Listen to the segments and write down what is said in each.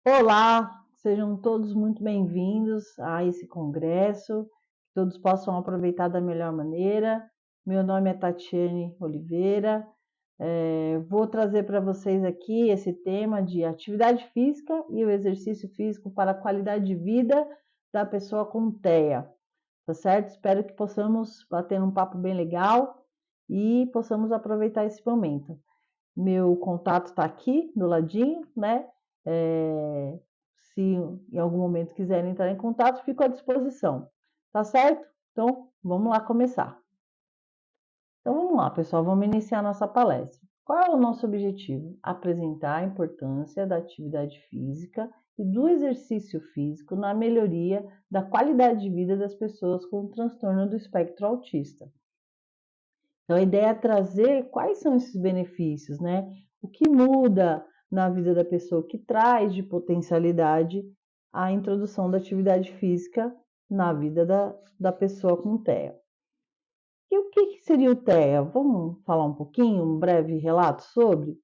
Olá, sejam todos muito bem-vindos a esse congresso, que todos possam aproveitar da melhor maneira. Meu nome é Tatiane Oliveira, vou trazer para vocês aqui esse tema de atividade física e o exercício físico para a qualidade de vida da pessoa com TEA, tá certo? Espero que possamos bater um papo bem legal e possamos aproveitar esse momento. Meu contato está aqui do ladinho, né? É, se em algum momento quiserem entrar em contato, fico à disposição, tá certo? Então, vamos lá começar. Então, vamos lá, pessoal, vamos iniciar nossa palestra. Qual é o nosso objetivo? Apresentar a importância da atividade física e do exercício físico na melhoria da qualidade de vida das pessoas com transtorno do espectro autista. Então, a ideia é trazer quais são esses benefícios, né? O que muda na vida da pessoa, o que traz de potencialidade a introdução da atividade física na vida da pessoa com TEA. E o que seria o TEA? Vamos falar um pouquinho, um breve relato sobre?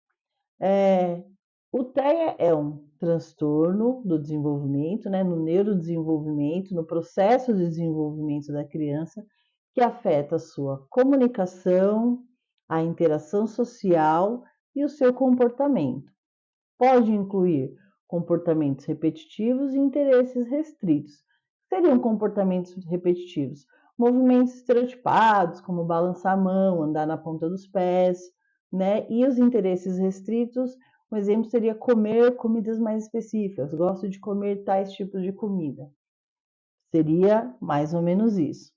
O TEA é um transtorno do desenvolvimento, né, no neurodesenvolvimento, no processo de desenvolvimento da criança, que afeta a sua comunicação, a interação social e o seu comportamento. Pode incluir comportamentos repetitivos e interesses restritos. Seriam comportamentos repetitivos? Movimentos estereotipados, como balançar a mão, andar na ponta dos pés, né? E os interesses restritos, um exemplo seria comer comidas mais específicas. Gosto de comer tais tipos de comida. Seria mais ou menos isso.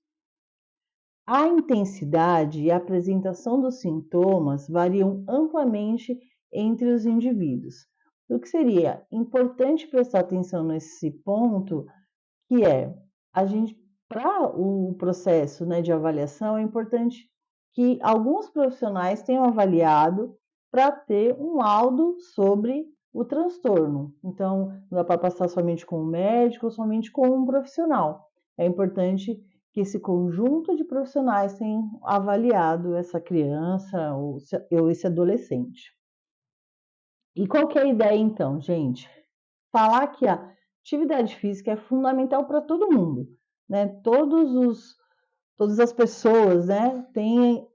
A intensidade e a apresentação dos sintomas variam amplamente entre os indivíduos. O que seria importante prestar atenção nesse ponto, que é a gente, para o processo, né, de avaliação, é importante que alguns profissionais tenham avaliado para ter um laudo sobre o transtorno. Então, não dá para passar somente com um médico ou somente com um profissional. É importante que esse conjunto de profissionais tenham avaliado essa criança ou esse adolescente. E qual que é a ideia então, gente? Falar que a atividade física é fundamental para todo mundo, né? Todas as pessoas, né, têm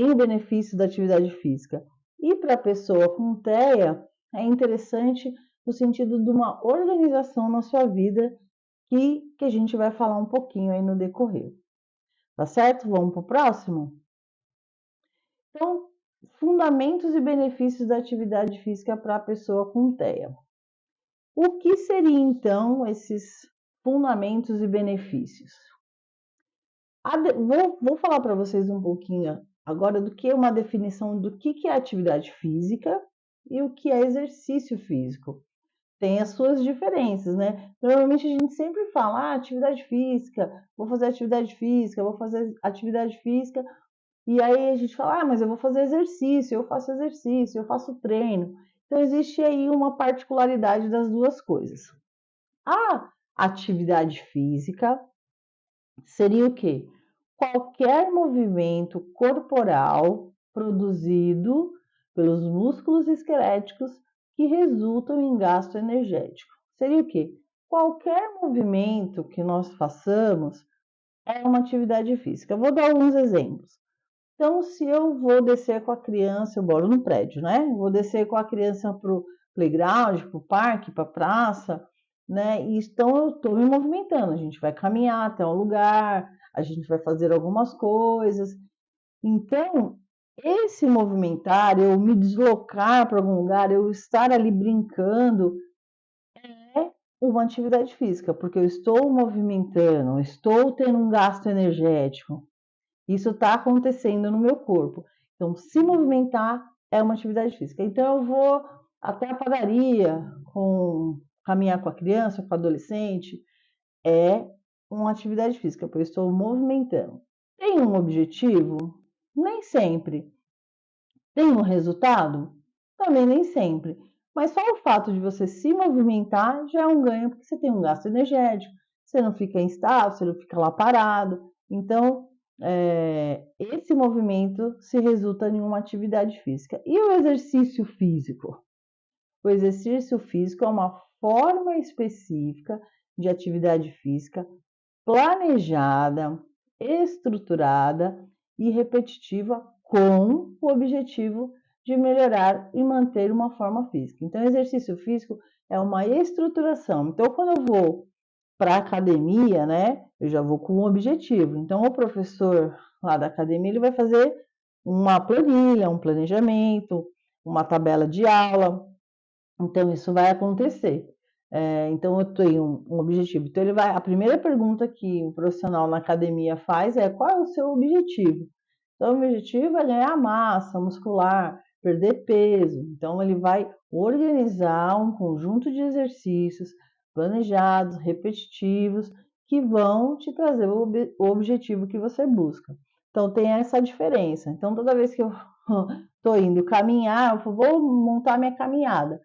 o benefício da atividade física. E para a pessoa com TEA, é interessante no sentido de uma organização na sua vida que a gente vai falar um pouquinho aí no decorrer. Tá certo? Vamos para o próximo? Então, fundamentos e benefícios da atividade física para a pessoa com TEA. O que seriam, então, esses fundamentos e benefícios? Vou falar para vocês um pouquinho agora do que é uma definição do que é atividade física e o que é exercício físico. Tem as suas diferenças, né? Normalmente a gente sempre fala, atividade física, vou fazer atividade física, vou fazer atividade física, e aí a gente fala, mas eu vou fazer exercício, eu faço exercício, eu faço treino. Então existe aí uma particularidade das duas coisas. A atividade física seria o quê? Qualquer movimento corporal produzido pelos músculos esqueléticos que resultam em gasto energético. Seria o quê? Qualquer movimento que nós façamos é uma atividade física. Eu vou dar alguns exemplos. Então, se eu vou descer com a criança, eu moro no prédio, né? Vou descer com a criança para o playground, para o parque, para a praça, né? E então eu estou me movimentando. A gente vai caminhar até um lugar, a gente vai fazer algumas coisas. Então, esse movimentar, eu me deslocar para algum lugar, eu estar ali brincando, é uma atividade física, porque eu estou movimentando, estou tendo um gasto energético. Isso está acontecendo no meu corpo. Então, se movimentar é uma atividade física. Então, eu vou até a padaria, caminhar com a criança, com o adolescente, é uma atividade física, porque eu estou movimentando. Tem um objetivo? Nem sempre. Tem um resultado? Também nem sempre. Mas só o fato de você se movimentar já é um ganho, porque você tem um gasto energético, você não fica instável, você não fica lá parado. Então, esse movimento se resulta em uma atividade física. E o exercício físico? O exercício físico é uma forma específica de atividade física planejada, estruturada e repetitiva com o objetivo de melhorar e manter uma forma física. Então, exercício físico é uma estruturação. Então, quando eu vou para a academia, né, eu já vou com um objetivo. Então, o professor lá da academia, ele vai fazer uma planilha, um planejamento, uma tabela de aula. Então, isso vai acontecer. Então, eu tenho um objetivo. Então, a primeira pergunta que o profissional na academia faz é: qual é o seu objetivo? Então, o objetivo é ganhar massa muscular, perder peso. Então, ele vai organizar um conjunto de exercícios planejados, repetitivos, que vão te trazer o objetivo que você busca. Então, tem essa diferença. Então, toda vez que eu estou indo caminhar, eu vou montar minha caminhada.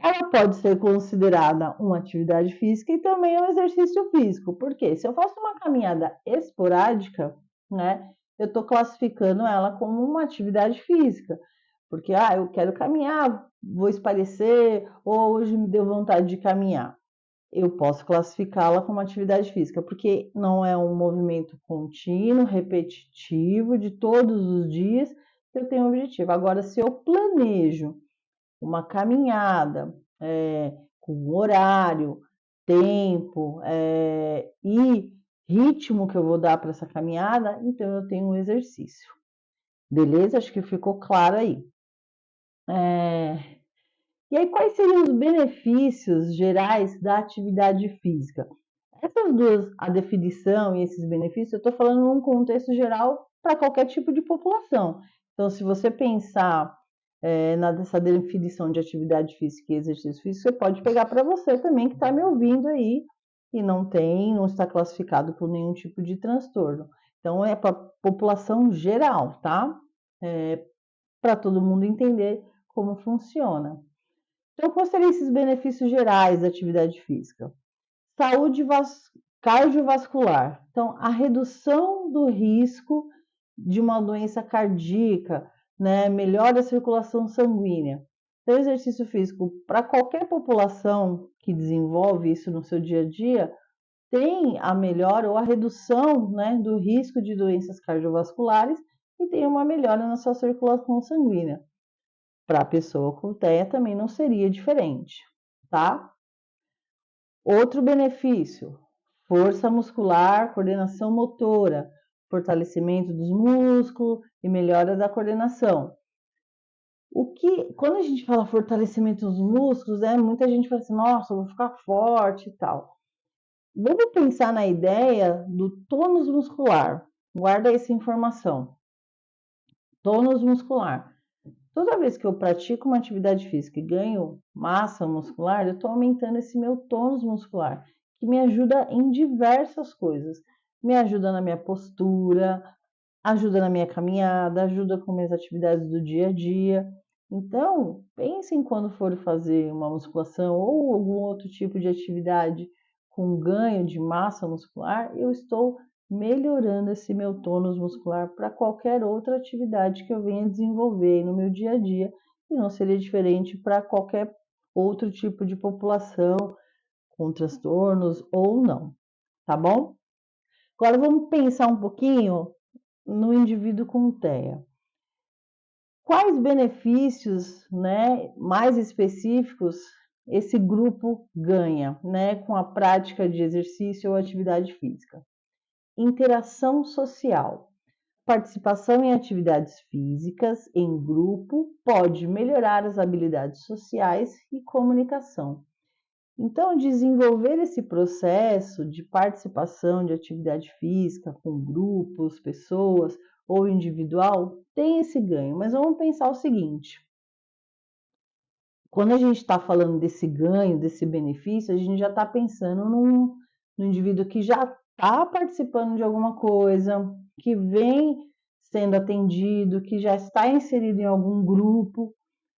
Ela pode ser considerada uma atividade física e também um exercício físico. Por quê? Se eu faço uma caminhada esporádica, né, eu estou classificando ela como uma atividade física. Porque, eu quero caminhar, vou espairecer, ou hoje me deu vontade de caminhar. Eu posso classificá-la como atividade física, porque não é um movimento contínuo, repetitivo, de todos os dias que eu tenho um objetivo. Agora, se eu planejo uma caminhada com horário, tempo e ritmo que eu vou dar para essa caminhada, então eu tenho um exercício. Beleza? Acho que ficou claro aí. E aí, quais seriam os benefícios gerais da atividade física? Essas duas, a definição e esses benefícios, eu estou falando num contexto geral para qualquer tipo de população. Então, se você pensar nessa definição de atividade física e exercício físico, você pode pegar para você também que está me ouvindo aí e não está classificado por nenhum tipo de transtorno. Então, é para a população geral, tá? Para todo mundo entender como funciona. Então, quais seriam esses benefícios gerais da atividade física? Saúde cardiovascular. Então, a redução do risco de uma doença cardíaca, né? Melhora a circulação sanguínea. Então, exercício físico para qualquer população que desenvolve isso no seu dia a dia tem a melhora ou a redução, né, do risco de doenças cardiovasculares e tem uma melhora na sua circulação sanguínea. Para a pessoa com TEA também não seria diferente, tá? Outro benefício: força muscular, coordenação motora, fortalecimento dos músculos e melhora da coordenação. Quando a gente fala fortalecimento dos músculos, muita gente fala assim: nossa, eu vou ficar forte e tal. Vamos pensar na ideia do tônus muscular. Guarda essa informação. Tônus muscular. Toda vez que eu pratico uma atividade física e ganho massa muscular, eu estou aumentando esse meu tônus muscular, que me ajuda em diversas coisas. Me ajuda na minha postura, ajuda na minha caminhada, ajuda com minhas atividades do dia a dia. Então, pensem quando for fazer uma musculação ou algum outro tipo de atividade com ganho de massa muscular, eu estou melhorando esse meu tônus muscular para qualquer outra atividade que eu venha desenvolver no meu dia a dia, e não seria diferente para qualquer outro tipo de população com transtornos ou não, tá bom? Agora vamos pensar um pouquinho no indivíduo com TEA. Quais benefícios, né, mais específicos esse grupo ganha, né, com a prática de exercício ou atividade física? Interação social. Participação em atividades físicas em grupo pode melhorar as habilidades sociais e comunicação. Então, desenvolver esse processo de participação de atividade física com grupos, pessoas ou individual tem esse ganho. Mas vamos pensar o seguinte: quando a gente está falando desse ganho, desse benefício, a gente já está pensando no indivíduo que já está participando de alguma coisa, que vem sendo atendido, que já está inserido em algum grupo,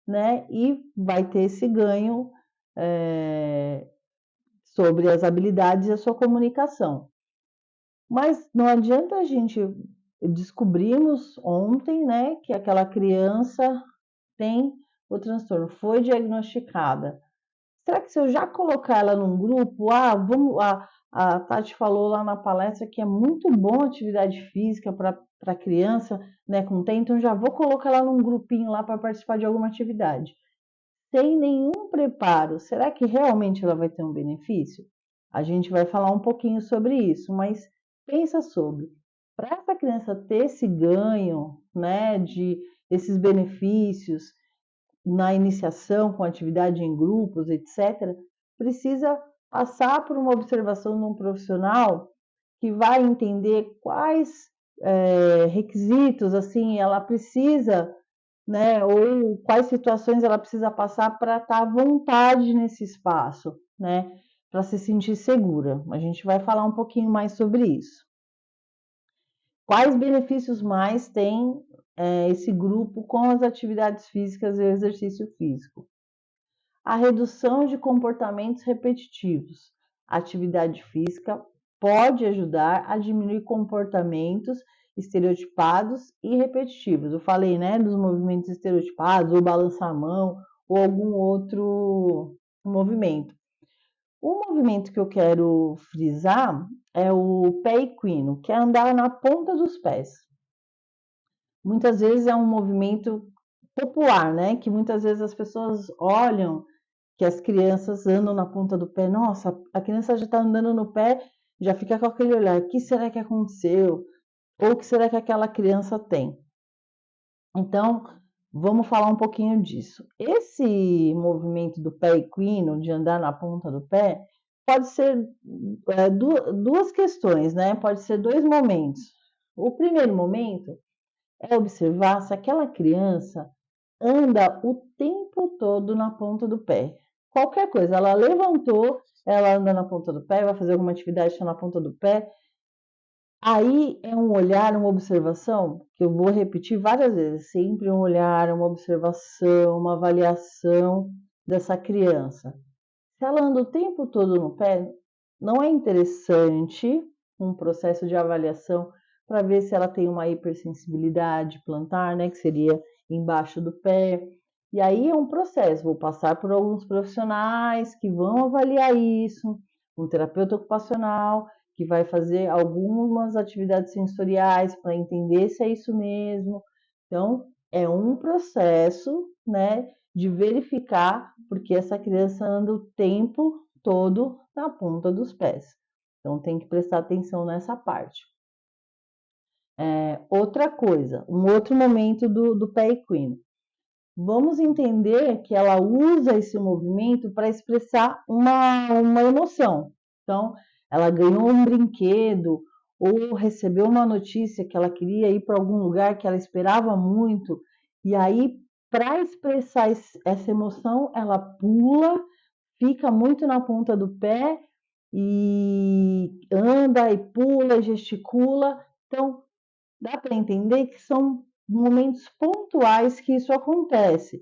né? E vai ter esse ganho sobre as habilidades e a sua comunicação. Mas não adianta a gente descobrimos ontem, né, que aquela criança tem o transtorno, foi diagnosticada. será que se eu já colocar ela num grupo, a Tati falou lá na palestra que é muito bom atividade física para criança, né, com tempo, então já vou colocar ela num grupinho lá para participar de alguma atividade. Sem nenhum preparo, será que realmente ela vai ter um benefício? A gente vai falar um pouquinho sobre isso, mas pensa sobre. Para essa criança ter esse ganho, né, de esses benefícios na iniciação com atividade em grupos, etc., precisa passar por uma observação de um profissional que vai entender quais requisitos assim ela precisa, né, ou quais situações ela precisa passar para estar à vontade nesse espaço, né, para se sentir segura. A gente vai falar um pouquinho mais sobre isso. Quais benefícios mais tem esse grupo com as atividades físicas e o exercício físico? A redução de comportamentos repetitivos. A atividade física pode ajudar a diminuir comportamentos estereotipados e repetitivos. Eu falei, né, dos movimentos estereotipados, ou balançar a mão, ou algum outro movimento. O movimento que eu quero frisar é o pé equino, que é andar na ponta dos pés. Muitas vezes é um movimento popular, né, que muitas vezes as pessoas olham que as crianças andam na ponta do pé. Nossa, a criança já está andando no pé, já fica com aquele olhar: o que será que aconteceu? Ou o que será que aquela criança tem? Então, vamos falar um pouquinho disso. Esse movimento do pé equino, de andar na ponta do pé, pode ser duas questões, né? Pode ser dois momentos. O primeiro momento é observar se aquela criança anda o tempo todo na ponta do pé. Qualquer coisa, ela levantou, ela anda na ponta do pé, vai fazer alguma atividade, está na ponta do pé. Aí é um olhar, uma observação, que eu vou repetir várias vezes, sempre um olhar, uma observação, uma avaliação dessa criança. Se ela anda o tempo todo no pé, não é interessante um processo de avaliação para ver se ela tem uma hipersensibilidade plantar, né, que seria embaixo do pé. E aí é um processo, vou passar por alguns profissionais que vão avaliar isso, um terapeuta ocupacional que vai fazer algumas atividades sensoriais para entender se é isso mesmo. Então, é um processo, né, de verificar, porque essa criança anda o tempo todo na ponta dos pés. Então, tem que prestar atenção nessa parte. Outra coisa, um outro momento do pé equino. Vamos entender que ela usa esse movimento para expressar uma emoção. Então, ela ganhou um brinquedo ou recebeu uma notícia que ela queria ir para algum lugar que ela esperava muito, e aí, para expressar essa emoção, ela pula, fica muito na ponta do pé e anda e pula e gesticula. Então, dá para entender que são momentos pontuais que isso acontece,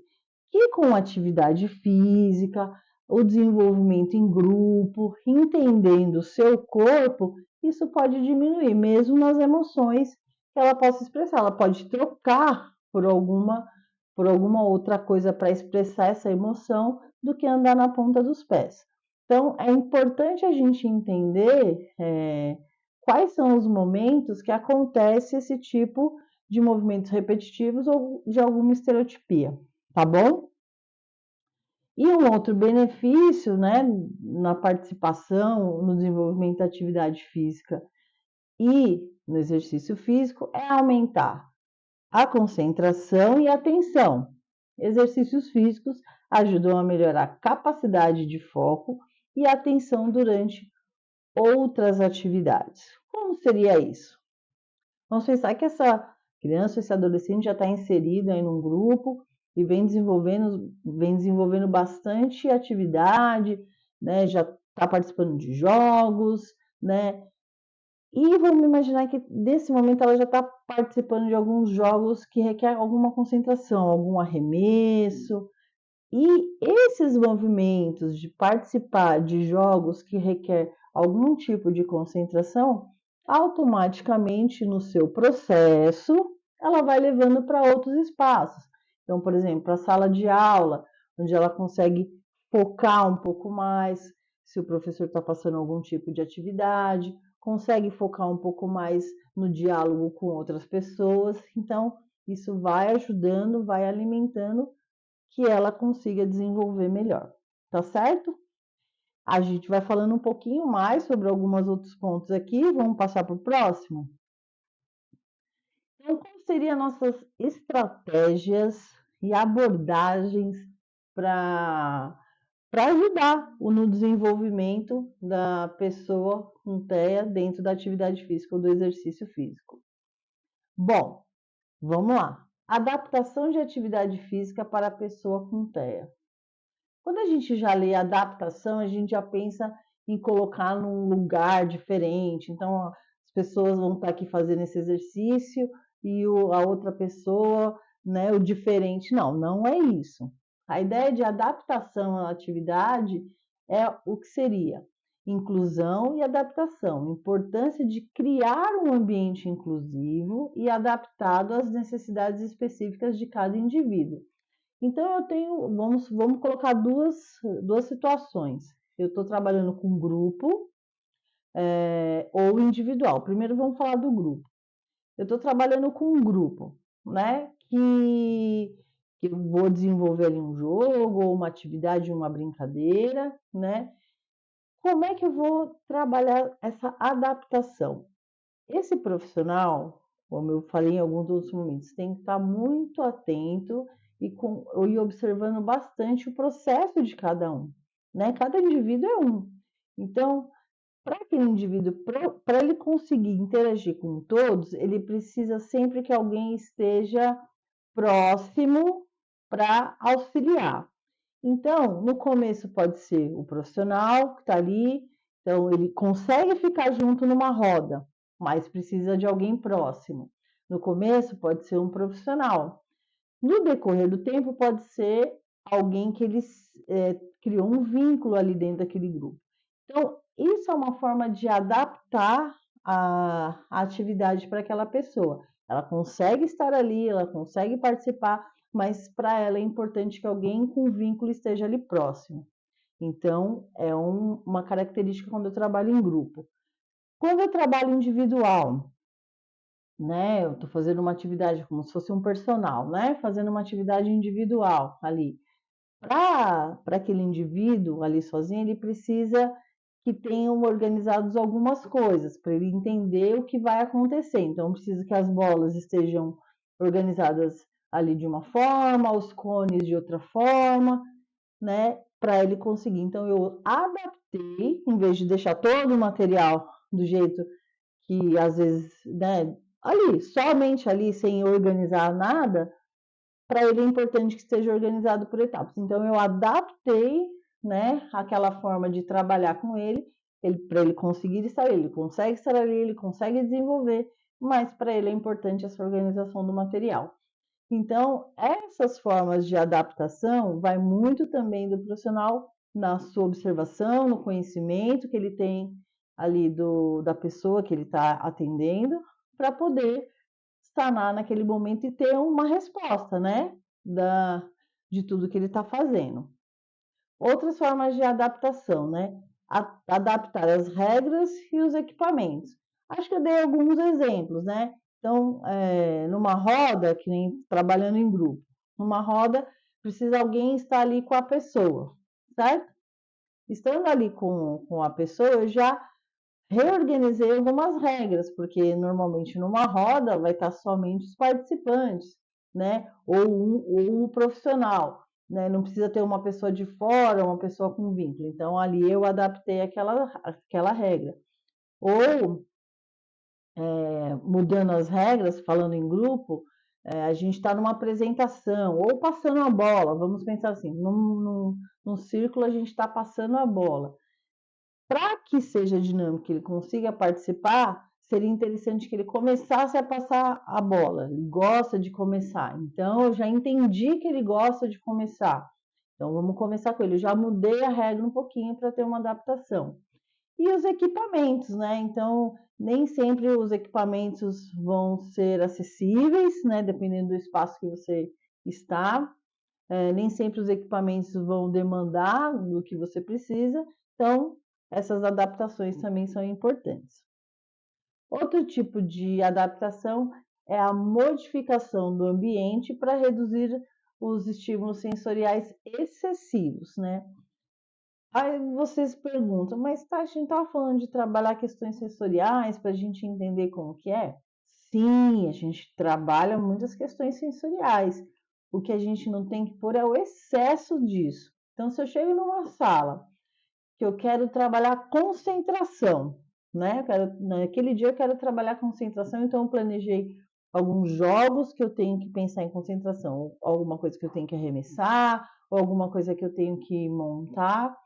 que com atividade física, o desenvolvimento em grupo, entendendo o seu corpo, isso pode diminuir, mesmo nas emoções que ela possa expressar. Ela pode trocar por alguma outra coisa para expressar essa emoção do que andar na ponta dos pés. Então, é importante a gente entender quais são os momentos que acontece esse tipo de movimentos repetitivos ou de alguma estereotipia, tá bom? E um outro benefício, né, na participação, no desenvolvimento da atividade física e no exercício físico é aumentar a concentração e a atenção. Exercícios físicos ajudam a melhorar a capacidade de foco e atenção durante outras atividades. Como seria isso? Vamos pensar que essa criança, esse adolescente já está inserido aí num grupo e vem desenvolvendo bastante atividade, né? Já está participando de jogos, né? E vamos imaginar que nesse momento ela já está participando de alguns jogos que requer alguma concentração, algum arremesso. E esses movimentos de participar de jogos que requer algum tipo de concentração, automaticamente no seu processo, ela vai levando para outros espaços. Então, por exemplo, a sala de aula, onde ela consegue focar um pouco mais, se o professor está passando algum tipo de atividade, consegue focar um pouco mais no diálogo com outras pessoas. Então, isso vai ajudando, vai alimentando que ela consiga desenvolver melhor, tá certo? A gente vai falando um pouquinho mais sobre alguns outros pontos aqui, vamos passar para o próximo? Então, quais seriam nossas estratégias e abordagens para ajudar no desenvolvimento da pessoa com TEA dentro da atividade física ou do exercício físico? Bom, vamos lá. Adaptação de atividade física para a pessoa com TEA. Quando a gente já lê adaptação, a gente já pensa em colocar num lugar diferente. Então, as pessoas vão estar aqui fazendo esse exercício e a outra pessoa, né, o diferente. Não, não é isso. A ideia de adaptação à atividade é o que seria inclusão e adaptação. Importância de criar um ambiente inclusivo e adaptado às necessidades específicas de cada indivíduo. Então, eu tenho, vamos colocar duas situações. Eu estou trabalhando com grupo ou individual. Primeiro, vamos falar do grupo. Eu estou trabalhando com um grupo, né? Que eu vou desenvolver ali um jogo, ou uma atividade, uma brincadeira, né? Como é que eu vou trabalhar essa adaptação? Esse profissional, como eu falei em alguns outros momentos, tem que estar muito atento e observando bastante o processo de cada um, né? Cada indivíduo é um. Então, para aquele indivíduo, para ele conseguir interagir com todos, ele precisa sempre que alguém esteja próximo para auxiliar. Então, no começo pode ser o profissional que está ali, então ele consegue ficar junto numa roda, mas precisa de alguém próximo. No começo pode ser um profissional. No decorrer do tempo pode ser alguém que ele criou um vínculo ali dentro daquele grupo. Então, isso é uma forma de adaptar a atividade para aquela pessoa. Ela consegue estar ali, ela consegue participar, mas para ela é importante que alguém com vínculo esteja ali próximo. Então, é uma característica quando eu trabalho em grupo. Quando eu trabalho individual, né, eu estou fazendo uma atividade como se fosse um personal, né, fazendo uma atividade individual ali. Para aquele indivíduo ali sozinho, ele precisa que tenham organizados algumas coisas, para ele entender o que vai acontecer. Então, precisa que as bolas estejam organizadas ali de uma forma, os cones de outra forma, né, para ele conseguir. Então, eu adaptei, em vez de deixar todo o material do jeito que às vezes, né, ali, somente ali, sem organizar nada, para ele é importante que esteja organizado por etapas. Então, eu adaptei, né, aquela forma de trabalhar com ele para ele conseguir estar, ele consegue estar ali, ele consegue desenvolver, mas para ele é importante essa organização do material. Então, essas formas de adaptação vai muito também do profissional na sua observação, no conhecimento que ele tem ali da pessoa que ele está atendendo, para poder sanar naquele momento e ter uma resposta, né, de tudo que ele está fazendo. Outras formas de adaptação, né? Adaptar as regras e os equipamentos. Acho que eu dei alguns exemplos, né? Então, numa roda, que nem trabalhando em grupo, numa roda precisa alguém estar ali com a pessoa, certo? Estando ali com a pessoa, eu já reorganizei algumas regras, porque normalmente numa roda vai estar somente os participantes, né? Ou um profissional, né? Não precisa ter uma pessoa de fora, uma pessoa com vínculo. Então ali eu adaptei aquela regra. Ou mudando as regras, falando em grupo, a gente está numa apresentação, ou passando a bola, vamos pensar assim, num círculo a gente está passando a bola. Para que seja dinâmico, que ele consiga participar, seria interessante que ele começasse a passar a bola. Ele gosta de começar. Então, eu já entendi que ele gosta de começar. Então, vamos começar com ele. Eu já mudei a regra um pouquinho para ter uma adaptação. E os equipamentos, né? Então, nem sempre os equipamentos vão ser acessíveis, né? Dependendo do espaço que você está. nem sempre os equipamentos vão demandar do que você precisa, então essas adaptações também são importantes. Outro tipo de adaptação é a modificação do ambiente para reduzir os estímulos sensoriais excessivos, né? Aí vocês perguntam, mas tá, a gente estava falando de trabalhar questões sensoriais para a gente entender como que é? Sim, a gente trabalha muitas questões sensoriais. O que a gente não tem que pôr é o excesso disso. Então, se eu chego numa sala que eu quero trabalhar concentração, né? Naquele dia eu quero trabalhar concentração, então eu planejei alguns jogos que eu tenho que pensar em concentração, alguma coisa que eu tenho que arremessar, ou alguma coisa que eu tenho que montar.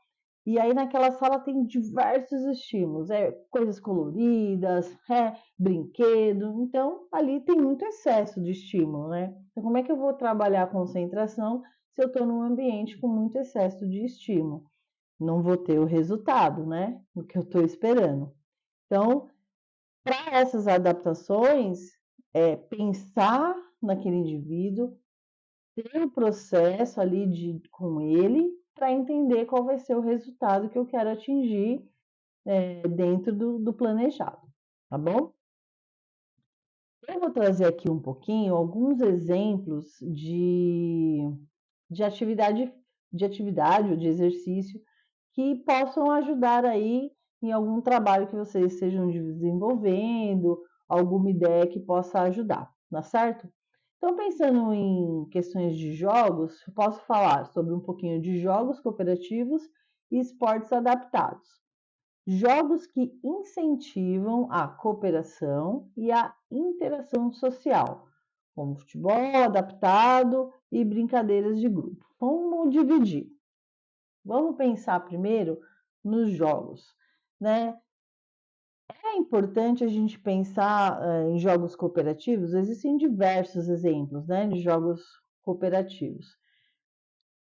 E aí naquela sala tem diversos estímulos, coisas coloridas, brinquedo, então ali tem muito excesso de estímulo, né? Então como é que eu vou trabalhar a concentração se eu estou num ambiente com muito excesso de estímulo? Não vou ter o resultado, né? O que eu estou esperando. Então, para essas adaptações, pensar naquele indivíduo, ter o processo ali com ele para entender qual vai ser o resultado que eu quero atingir dentro do planejado, tá bom? Eu vou trazer aqui um pouquinho alguns exemplos de atividade ou de exercício que possam ajudar aí em algum trabalho que vocês estejam desenvolvendo, alguma ideia que possa ajudar, tá certo? Então, pensando em questões de jogos, eu posso falar sobre um pouquinho de jogos cooperativos e esportes adaptados. Jogos que incentivam a cooperação e a interação social, como futebol adaptado e brincadeiras de grupo. Vamos dividir. Vamos pensar primeiro nos jogos, né? É importante a gente pensar em jogos cooperativos. Existem diversos exemplos, né, de jogos cooperativos.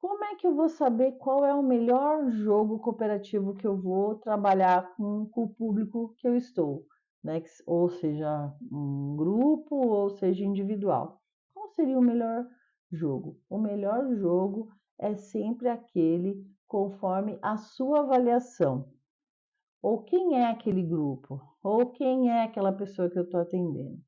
Como é que eu vou saber qual é o melhor jogo cooperativo que eu vou trabalhar com o público que eu estou, né? Ou seja, um grupo ou seja individual. Qual seria o melhor jogo? O melhor jogo é sempre aquele conforme a sua avaliação. Ou quem é aquele grupo? Ou quem é aquela pessoa que eu estou atendendo?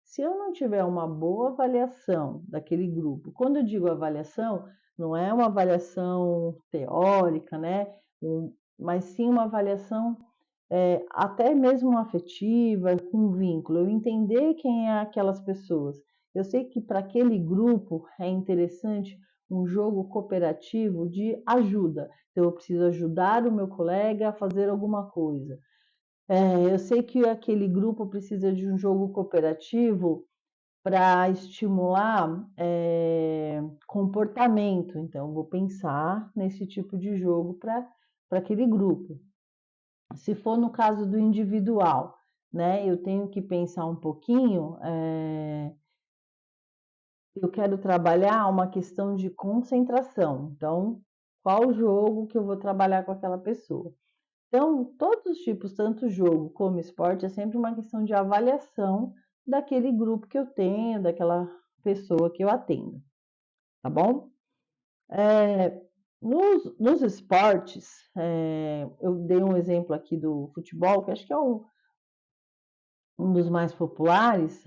Se eu não tiver uma boa avaliação daquele grupo, quando eu digo avaliação, não é uma avaliação teórica, né? Mas sim uma avaliação até mesmo afetiva, com vínculo. Eu entender quem é aquelas pessoas. Eu sei que para aquele grupo é interessante um jogo cooperativo de ajuda. Então, eu preciso ajudar o meu colega a fazer alguma coisa. Eu sei que aquele grupo precisa de um jogo cooperativo para estimular comportamento. Então, vou pensar nesse tipo de jogo para aquele grupo. Se for no caso do individual, né, eu tenho que pensar um pouquinho. Eu quero trabalhar uma questão de concentração. Então, qual jogo que eu vou trabalhar com aquela pessoa? Então, todos os tipos, tanto jogo como esporte, é sempre uma questão de avaliação daquele grupo que eu tenho, daquela pessoa que eu atendo, tá bom? Nos esportes, eu dei um exemplo aqui do futebol, que acho que é um dos mais populares.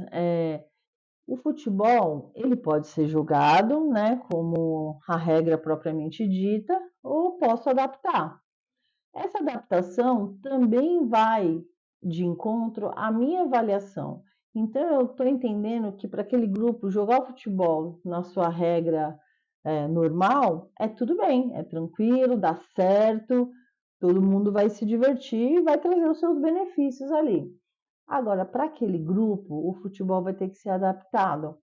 O futebol, ele pode ser jogado, né, como a regra propriamente dita, ou posso adaptar. Essa adaptação também vai de encontro à minha avaliação. Então, eu estou entendendo que para aquele grupo jogar o futebol na sua regra normal é tudo bem, é tranquilo, dá certo, todo mundo vai se divertir e vai trazer os seus benefícios ali. Agora, para aquele grupo, o futebol vai ter que ser adaptado.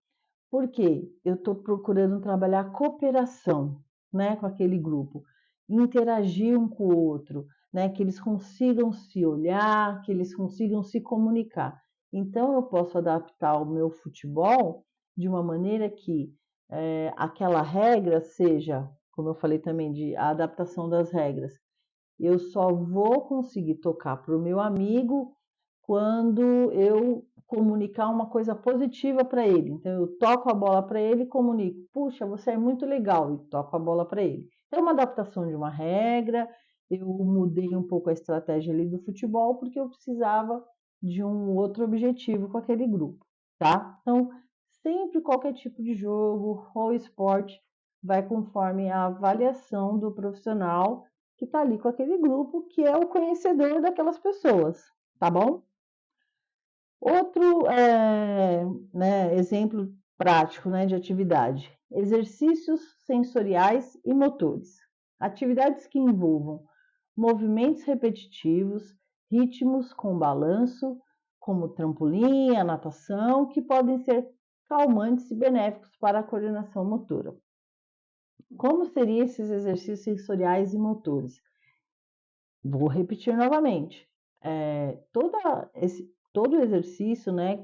Por quê? Eu estou procurando trabalhar cooperação, né, com aquele grupo, interagir um com o outro, né, que eles consigam se olhar, que eles consigam se comunicar. Então, eu posso adaptar o meu futebol de uma maneira que aquela regra seja, como eu falei também, de a adaptação das regras. Eu só vou conseguir tocar para o meu amigo quando eu comunicar uma coisa positiva para ele. Então, eu toco a bola para ele e comunico: puxa, você é muito legal, e toco a bola para ele. É uma adaptação de uma regra, eu mudei um pouco a estratégia ali do futebol, porque eu precisava de um outro objetivo com aquele grupo, tá? Então, sempre qualquer tipo de jogo ou esporte vai conforme a avaliação do profissional que está ali com aquele grupo, que é o conhecedor daquelas pessoas, tá bom? Outro exemplo prático, né, de atividade: exercícios sensoriais e motores. Atividades que envolvam movimentos repetitivos, ritmos com balanço, como trampolim, a natação, que podem ser calmantes e benéficos para a coordenação motora. Como seriam esses exercícios sensoriais e motores? Vou repetir novamente. Todo exercício, né,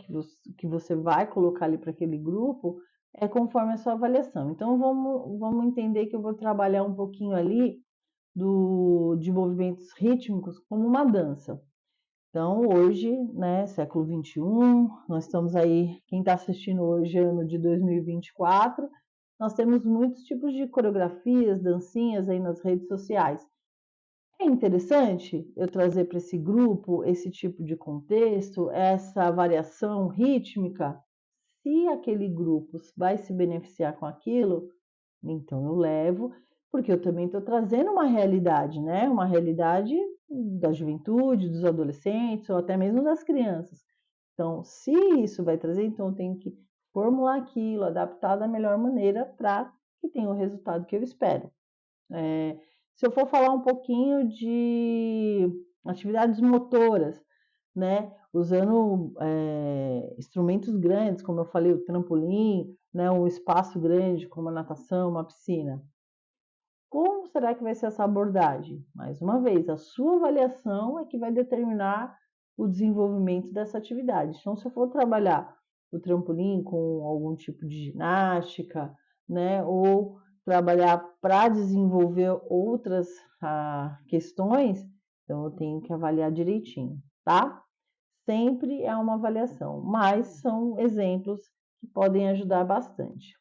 que você vai colocar ali para aquele grupo é conforme a sua avaliação. Então, vamos entender que eu vou trabalhar um pouquinho ali de movimentos rítmicos como uma dança. Então, hoje, né, século XXI, nós estamos aí, quem está assistindo hoje, ano de 2024, nós temos muitos tipos de coreografias, dancinhas aí nas redes sociais. É interessante eu trazer para esse grupo esse tipo de contexto, essa variação rítmica. Se aquele grupo vai se beneficiar com aquilo, então eu levo, porque eu também estou trazendo uma realidade, né? Uma realidade da juventude, dos adolescentes ou até mesmo das crianças. Então, se isso vai trazer, então eu tenho que formular aquilo, adaptar da melhor maneira para que tenha o resultado que eu espero. Se eu for falar um pouquinho de atividades motoras, né, usando instrumentos grandes, como eu falei, o trampolim, né, um espaço grande, como a natação, uma piscina. Como será que vai ser essa abordagem? Mais uma vez, a sua avaliação é que vai determinar o desenvolvimento dessa atividade. Então, se eu for trabalhar o trampolim com algum tipo de ginástica, né, ou trabalhar para desenvolver outras questões, então eu tenho que avaliar direitinho, tá? Sempre é uma avaliação, mas são exemplos que podem ajudar bastante.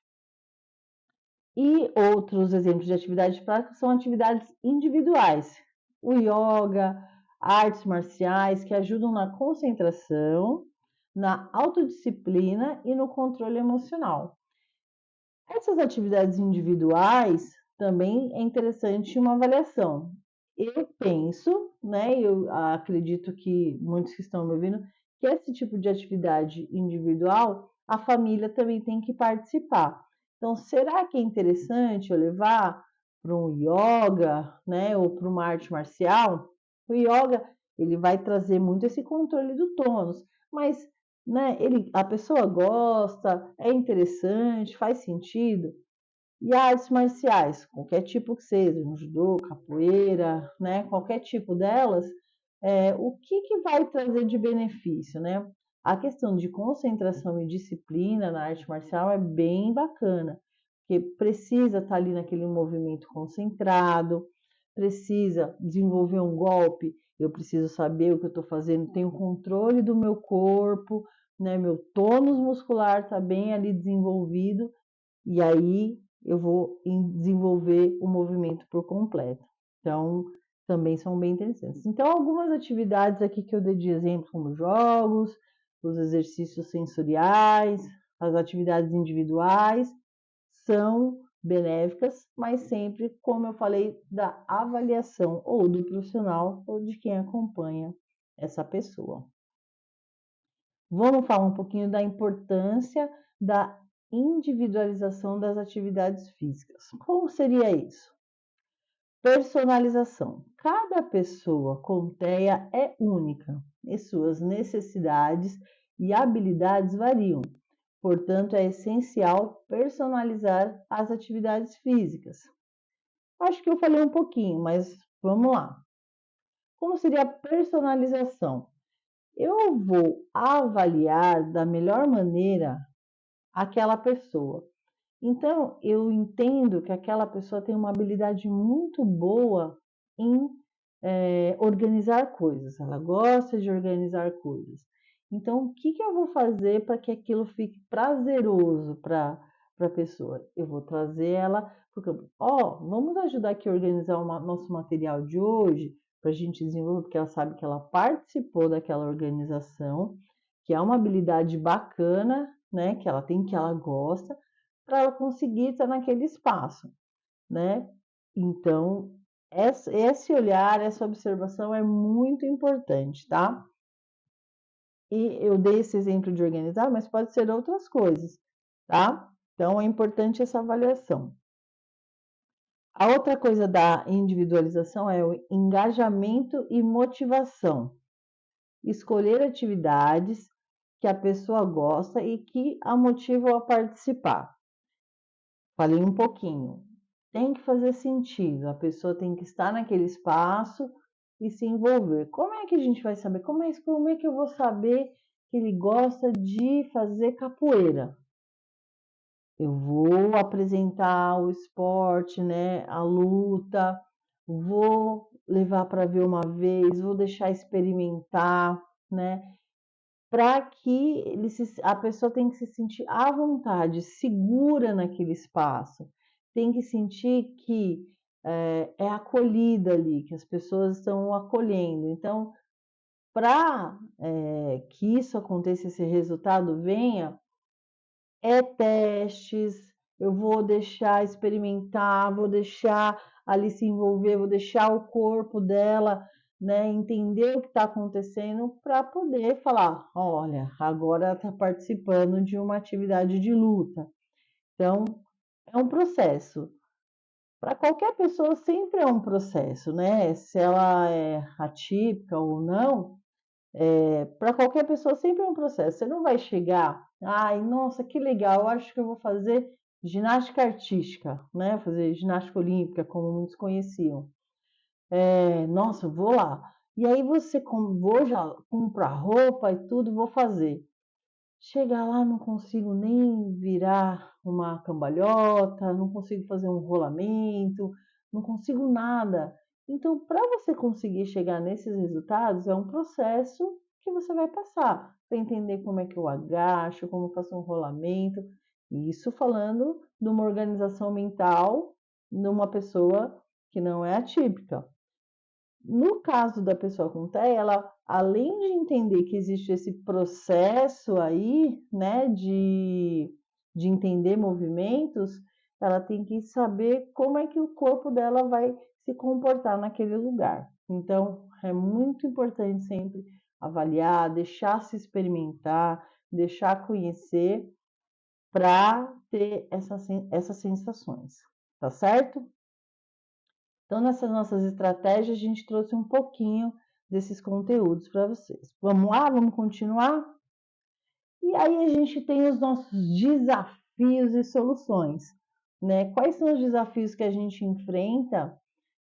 E outros exemplos de atividades práticas são atividades individuais. O yoga, artes marciais, que ajudam na concentração, na autodisciplina e no controle emocional. Essas atividades individuais também é interessante uma avaliação. Eu penso, né, eu acredito que muitos que estão me ouvindo, que esse tipo de atividade individual, a família também tem que participar. Então, será que é interessante eu levar para um yoga, né, ou para uma arte marcial? O yoga, ele vai trazer muito esse controle do tônus, mas, né, a pessoa gosta, é interessante, faz sentido. E artes marciais, qualquer tipo que seja, no judô, capoeira, né, qualquer tipo delas, o que vai trazer de benefício, né? A questão de concentração e disciplina na arte marcial é bem bacana, porque precisa estar ali naquele movimento concentrado, precisa desenvolver um golpe, eu preciso saber o que eu estou fazendo, tenho controle do meu corpo, né? Meu tônus muscular está bem ali desenvolvido, e aí eu vou desenvolver o movimento por completo. Então, também são bem interessantes. Então, algumas atividades aqui que eu dei de exemplo, como jogos, os exercícios sensoriais, as atividades individuais, são benéficas, mas sempre, como eu falei, da avaliação ou do profissional ou de quem acompanha essa pessoa. Vamos falar um pouquinho da importância da individualização das atividades físicas. Como seria isso? Personalização. Cada pessoa com TEA é única e suas necessidades e habilidades variam. Portanto, é essencial personalizar as atividades físicas. Acho que eu falei um pouquinho, mas vamos lá. Como seria a personalização? Eu vou avaliar da melhor maneira aquela pessoa. Então, eu entendo que aquela pessoa tem uma habilidade muito boa em organizar coisas, ela gosta de organizar coisas. Então, o que eu vou fazer para que aquilo fique prazeroso para a pessoa? Eu vou trazer ela para o campo. Ó, vamos ajudar aqui a organizar o nosso material de hoje, para a gente desenvolver, porque ela sabe que ela participou daquela organização, que é uma habilidade bacana, né? Que ela tem, que ela gosta, para ela conseguir estar naquele espaço, né? Então, esse olhar, essa observação é muito importante, tá? E eu dei esse exemplo de organizar, mas pode ser outras coisas, tá? Então, é importante essa avaliação. A outra coisa da individualização é o engajamento e motivação. Escolher atividades que a pessoa gosta e que a motivam a participar. Falei um pouquinho. Tem que fazer sentido, a pessoa tem que estar naquele espaço e se envolver. Como é que a gente vai saber? Como é que eu vou saber que ele gosta de fazer capoeira? Eu vou apresentar o esporte, né, a luta, vou levar para ver uma vez, vou deixar experimentar, né, para que a pessoa tem que se sentir à vontade, segura naquele espaço, tem que sentir que é acolhida ali, que as pessoas estão acolhendo. Então, para que isso aconteça, esse resultado venha, testes, eu vou deixar experimentar, vou deixar ali se envolver, vou deixar o corpo dela, né, entender o que está acontecendo para poder falar, olha, agora está participando de uma atividade de luta. Então, é um processo. Para qualquer pessoa sempre é um processo, né? Se ela é atípica ou não, para qualquer pessoa sempre é um processo. Você não vai chegar, ai, nossa, que legal, eu acho que eu vou fazer ginástica artística, né? Fazer ginástica olímpica, como muitos conheciam. Nossa, vou lá. E aí vou já comprar roupa e tudo, vou fazer. Chegar lá, não consigo nem virar uma cambalhota, não consigo fazer um rolamento, não consigo nada. Então, para você conseguir chegar nesses resultados, é um processo que você vai passar para entender como é que eu agacho, como eu faço um rolamento. Isso falando de uma organização mental numa pessoa que não é atípica. No caso da pessoa com TEA, ela, além de entender que existe esse processo aí, né, de entender movimentos, ela tem que saber como é que o corpo dela vai se comportar naquele lugar. Então, é muito importante sempre avaliar, deixar se experimentar, deixar conhecer para ter essas sensações, tá certo? Então, nessas nossas estratégias, a gente trouxe um pouquinho desses conteúdos para vocês. Vamos lá? Vamos continuar? E aí a gente tem os nossos desafios e soluções, né? Quais são os desafios que a gente enfrenta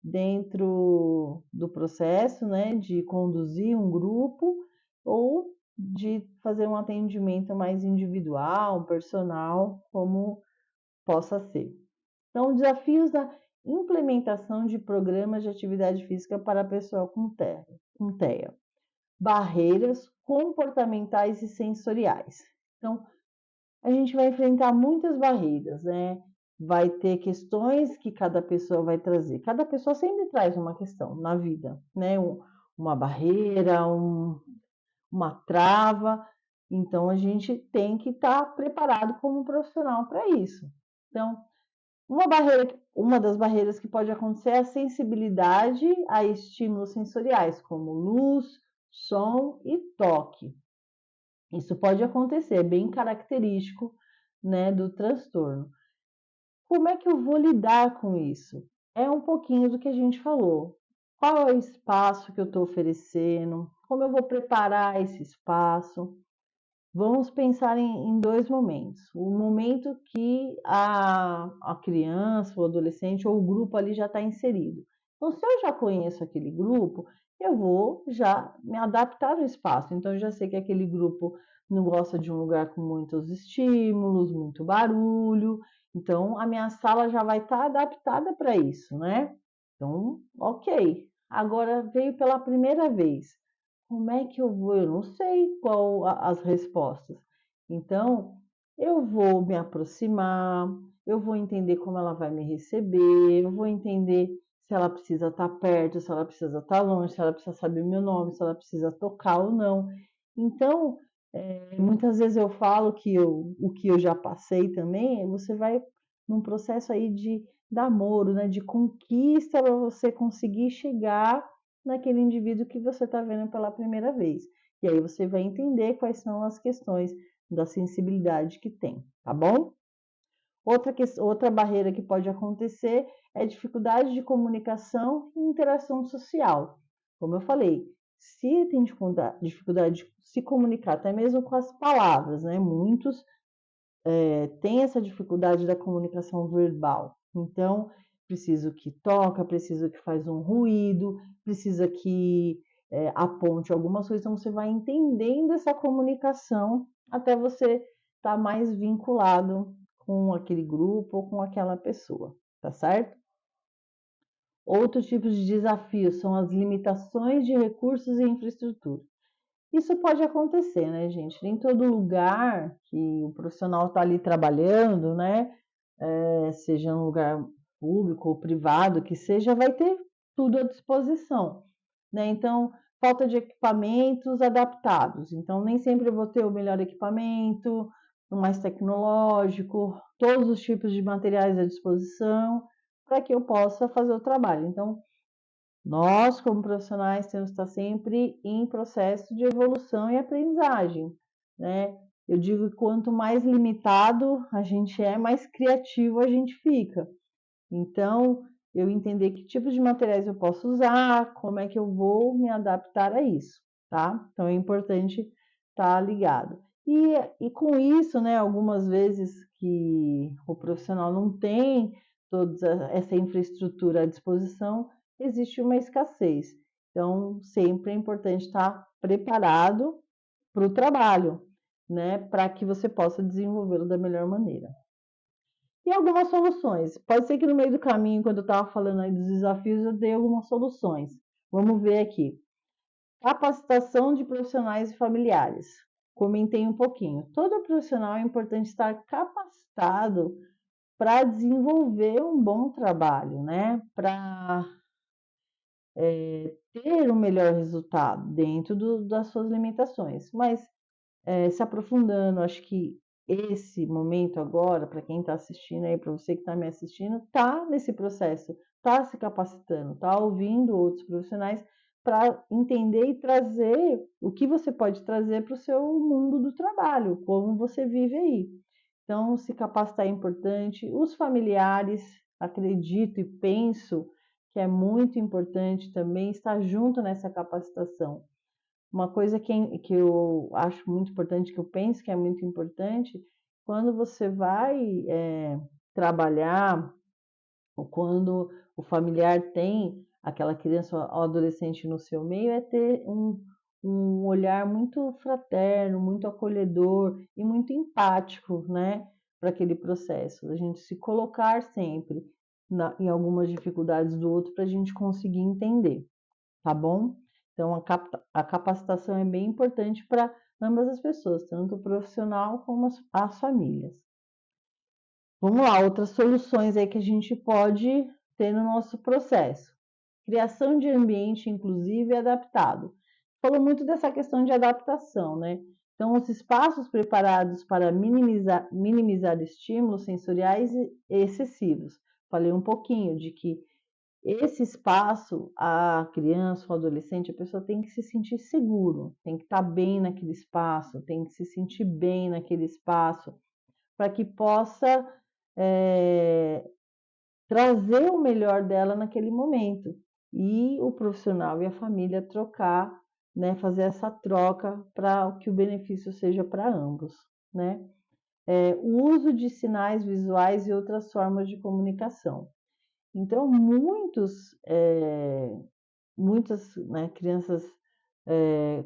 dentro do processo, né, de conduzir um grupo ou de fazer um atendimento mais individual, personal, como possa ser. Então, desafios da implementação de programas de atividade física para pessoal com TEA. Barreiras comportamentais e sensoriais. Então, a gente vai enfrentar muitas barreiras, né? Vai ter questões que cada pessoa vai trazer. Cada pessoa sempre traz uma questão na vida, né? Uma barreira, uma trava. Então, a gente tem que estar preparado como profissional para isso. Então, uma das barreiras que pode acontecer é a sensibilidade a estímulos sensoriais, como luz, som e toque. Isso pode acontecer, é bem característico, né, do transtorno. Como é que eu vou lidar com isso? É um pouquinho do que a gente falou. Qual é o espaço que eu estou oferecendo? Como eu vou preparar esse espaço? Vamos pensar em dois momentos. O momento que a criança, o adolescente ou o grupo ali já está inserido. Então, se eu já conheço aquele grupo, eu vou já me adaptar no espaço. Então, eu já sei que aquele grupo não gosta de um lugar com muitos estímulos, muito barulho. Então, a minha sala já vai estar adaptada para isso, né? Então, ok. Agora veio pela primeira vez. como é que eu vou? Eu não sei qual as respostas. Então, eu vou me aproximar, eu vou entender como ela vai me receber, eu vou entender se ela precisa estar perto, se ela precisa estar longe, se ela precisa saber meu nome, se ela precisa tocar ou não. Então, muitas vezes eu falo que o que eu já passei também, você vai num processo aí de namoro, né, de conquista para você conseguir chegar naquele indivíduo que você está vendo pela primeira vez. E aí você vai entender quais são as questões da sensibilidade que tem, tá bom? Outra barreira que pode acontecer é dificuldade de comunicação e interação social. Como eu falei, se tem dificuldade de se comunicar, até mesmo com as palavras, né? Muitos têm essa dificuldade da comunicação verbal. Então, preciso que toca, preciso que faz um ruído, precisa que aponte algumas coisas. Então, você vai entendendo essa comunicação até você estar mais vinculado com aquele grupo ou com aquela pessoa, tá certo? Outros tipos de desafios são as limitações de recursos e infraestrutura. Isso pode acontecer, né, gente? Nem todo lugar que o profissional está ali trabalhando, né, seja um lugar público ou privado, que seja, vai ter tudo à disposição, né? Então, falta de equipamentos adaptados. Então, nem sempre eu vou ter o melhor equipamento, o mais tecnológico, todos os tipos de materiais à disposição, para que eu possa fazer o trabalho. Então, nós, como profissionais, temos que estar sempre em processo de evolução e aprendizagem, né? Eu digo que quanto mais limitado a gente é, mais criativo a gente fica. Então, eu entender que tipos de materiais eu posso usar, como é que eu vou me adaptar a isso, tá? Então, é importante estar ligado. E com isso, né, algumas vezes que o profissional não tem toda essa infraestrutura à disposição, existe uma escassez. Então, sempre é importante estar preparado para o trabalho, né, para que você possa desenvolvê-lo da melhor maneira. E algumas soluções. Pode ser que no meio do caminho, quando eu estava falando aí dos desafios, eu dei algumas soluções. Vamos ver aqui. Capacitação de profissionais e familiares. Comentei um pouquinho. Todo profissional é importante estar capacitado para desenvolver um bom trabalho, né? Para ter um melhor resultado dentro das suas limitações. Mas se aprofundando, acho que esse momento agora, para quem está assistindo aí, para você que está me assistindo, está nesse processo, está se capacitando, está ouvindo outros profissionais para entender e trazer o que você pode trazer para o seu mundo do trabalho, como você vive aí. Então, se capacitar é importante. Os familiares, acredito e penso que é muito importante também estar junto nessa capacitação. Uma coisa que eu acho muito importante, que eu penso que é muito importante, quando você vai trabalhar, ou quando o familiar tem aquela criança ou adolescente no seu meio, é ter um olhar muito fraterno, muito acolhedor e muito empático, né, para aquele processo. A gente se colocar sempre em algumas dificuldades do outro para a gente conseguir entender, tá bom? Então, a capacitação é bem importante para ambas as pessoas, tanto o profissional como as famílias. Vamos lá, outras soluções aí que a gente pode ter no nosso processo. Criação de ambiente inclusivo e adaptado. Falou muito dessa questão de adaptação, né? Então, os espaços preparados para minimizar estímulos sensoriais excessivos. Falei um pouquinho de que esse espaço, a criança, o adolescente, a pessoa tem que se sentir seguro, tem que estar bem naquele espaço, tem que se sentir bem naquele espaço, para que possa trazer o melhor dela naquele momento. E o profissional e a família trocar, né, fazer essa troca para que o benefício seja para ambos, né? O uso de sinais visuais e outras formas de comunicação. Então, muitas, né, crianças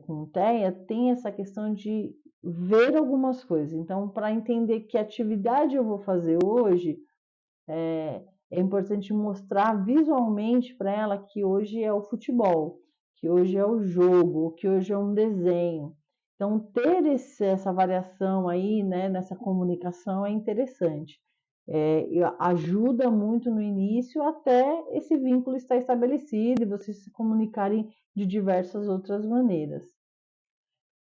com TEA têm essa questão de ver algumas coisas. Então, para entender que atividade eu vou fazer hoje, é importante mostrar visualmente para ela que hoje é o futebol. que hoje é o jogo, que hoje é um desenho. Então, ter essa variação aí, né, nessa comunicação é interessante. Ajuda muito no início até esse vínculo estar estabelecido e vocês se comunicarem de diversas outras maneiras.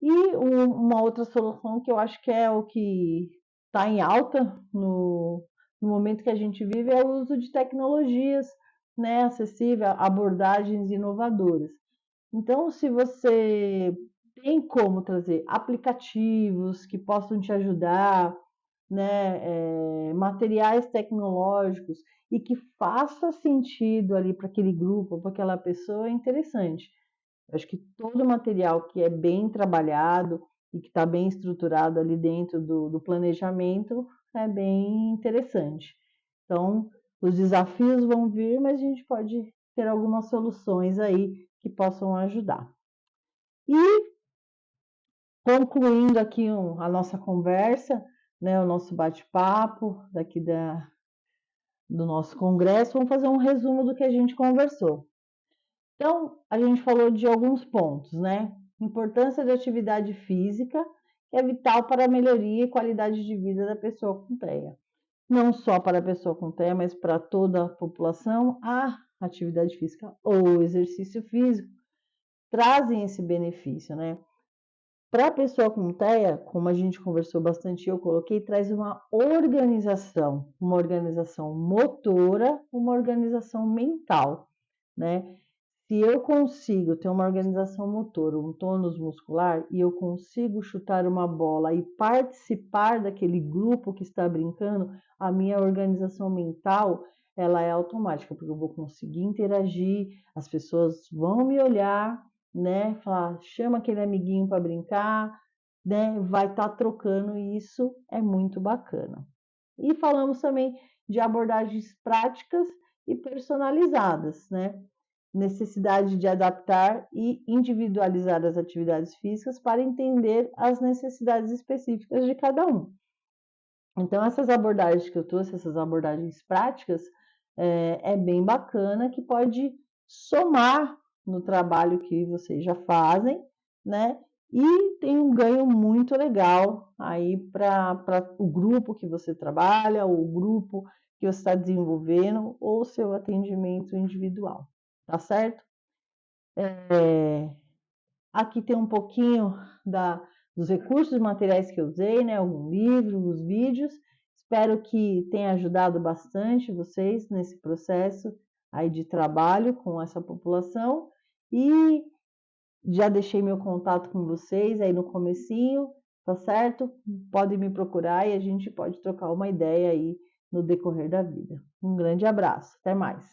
E uma outra solução que eu acho que é o que está em alta no momento que a gente vive é o uso de tecnologias, né, acessíveis, abordagens inovadoras. Então, se você tem como trazer aplicativos que possam te ajudar, né, materiais tecnológicos e que faça sentido ali para aquele grupo, para aquela pessoa, é interessante. Eu acho que todo material que é bem trabalhado e que está bem estruturado ali dentro do planejamento é bem interessante. Então, os desafios vão vir, mas a gente pode ter algumas soluções aí que possam ajudar. E concluindo aqui a nossa conversa, né, o nosso bate-papo daqui do nosso congresso, vamos fazer um resumo do que a gente conversou. Então, a gente falou de alguns pontos, né? Importância da atividade física, que é vital para a melhoria e qualidade de vida da pessoa com TEA. Não só para a pessoa com TEA, mas para toda a população, a atividade física ou exercício físico trazem esse benefício, né? Para a pessoa com TEA, como a gente conversou bastante, eu coloquei, traz uma organização motora, uma organização mental, né? Se eu consigo ter uma organização motora, um tônus muscular, e eu consigo chutar uma bola e participar daquele grupo que está brincando, a minha organização mental, ela é automática, porque eu vou conseguir interagir, as pessoas vão me olhar, né? Falar, chama aquele amiguinho para brincar, né? Vai estar trocando, e isso é muito bacana. E falamos também de abordagens práticas e personalizadas, né? Necessidade de adaptar e individualizar as atividades físicas para entender as necessidades específicas de cada um. Então, essas abordagens que eu trouxe, essas abordagens práticas, é bem bacana, que pode somar no trabalho que vocês já fazem, né? E tem um ganho muito legal aí para o grupo que você trabalha, ou o grupo que você está desenvolvendo, ou o seu atendimento individual, tá certo? Aqui tem um pouquinho dos recursos materiais que eu usei, né? Algum livro, os vídeos. Espero que tenha ajudado bastante vocês nesse processo aí de trabalho com essa população. E já deixei meu contato com vocês aí no comecinho, tá certo? Podem me procurar e a gente pode trocar uma ideia aí no decorrer da vida. Um grande abraço, até mais.